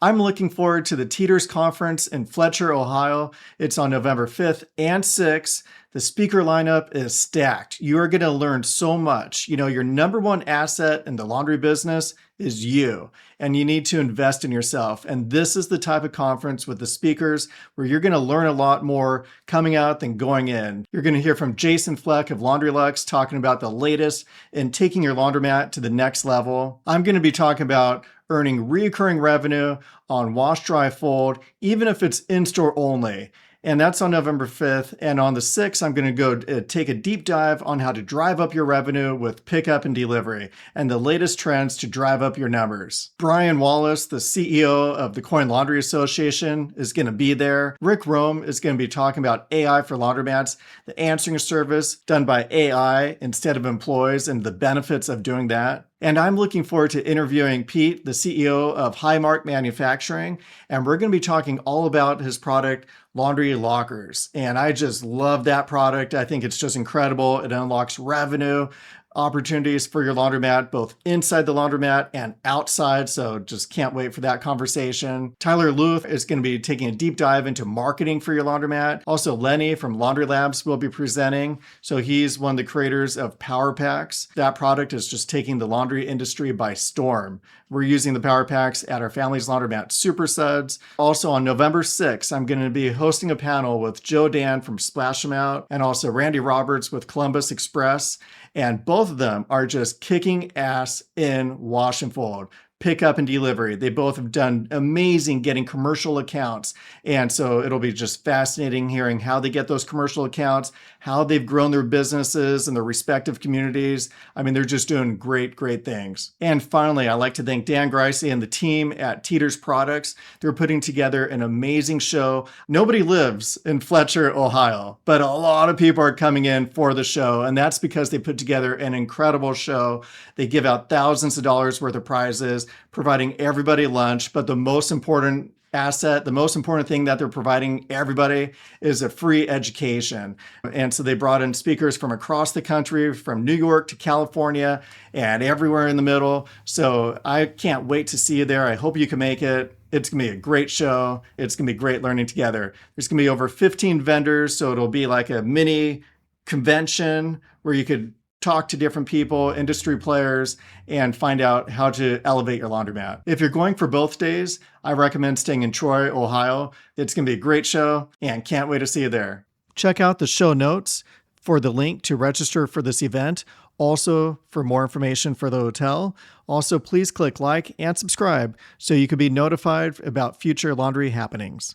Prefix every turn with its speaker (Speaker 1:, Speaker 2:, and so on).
Speaker 1: I'm looking forward to the Teeters Conference in Fletcher, Ohio. It's on November 5th and 6th. The speaker lineup is stacked. You are going to learn so much. Your number one asset in the laundry business is you, and you need to invest in yourself. And this is the type of conference with the speakers where you're going to learn a lot more coming out than going in. You're going to hear from Jason Fleck of Laundry Lux talking about the latest in taking your laundromat to the next level. I'm going to be talking about earning recurring revenue on wash, dry, fold, even if it's in-store only. And that's on November 5th. And on the 6th, I'm going to go take a deep dive on how to drive up your revenue with pickup and delivery and the latest trends to drive up your numbers. Brian Wallace, the CEO of the Coin Laundry Association, is going to be there. Rick Rome is going to be talking about AI for laundromats, the answering service done by AI instead of employees, and the benefits of doing that. And I'm looking forward to interviewing Pete, the CEO of Highmark Manufacturing, and we're going to be talking all about his product, Laundry Lockers. And I just love that product. I think it's just incredible. It unlocks revenue opportunities for your laundromat, both inside the laundromat and outside. So just can't wait for that conversation. Tyler Loof is going to be taking a deep dive into marketing for your laundromat. Also, Lenny from Laundry Labs will be presenting. So he's one of the creators of Power Packs. That product is just taking the laundry industry by storm. We're using the Power Packs at our family's laundromat, Super Suds. Also on November 6th, I'm going to be hosting a panel with Joe Dan from Splash 'Em Out and also Randy Roberts with Columbus Express. And both of them are just kicking ass in wash and fold, pickup and delivery. They both have done amazing getting commercial accounts. And so it'll be just fascinating hearing how they get those commercial accounts, how they've grown their businesses and their respective communities. I mean, they're just doing great, great things. And finally, I'd like to thank Dan Greisey and the team at Teeters Products. They're putting together an amazing show. Nobody lives in Fletcher, Ohio, but a lot of people are coming in for the show. And that's because they put together an incredible show. They give out thousands of dollars worth of prizes, providing everybody lunch. But the most important asset, the most important thing that they're providing everybody is a free education. And so they brought in speakers from across the country, from New York to California and everywhere in the middle. So I can't wait to see you there. I hope you can make it. It's going to be a great show. It's going to be great learning together. There's going to be over 15 vendors. So it'll be like a mini convention where you could talk to different people, industry players, and find out how to elevate your laundromat. If you're going for both days, I recommend staying in Troy, Ohio. It's going to be a great show and can't wait to see you there. Check out the show notes for the link to register for this event. Also, for more information for the hotel. Also, please click like and subscribe so you can be notified about future laundry happenings.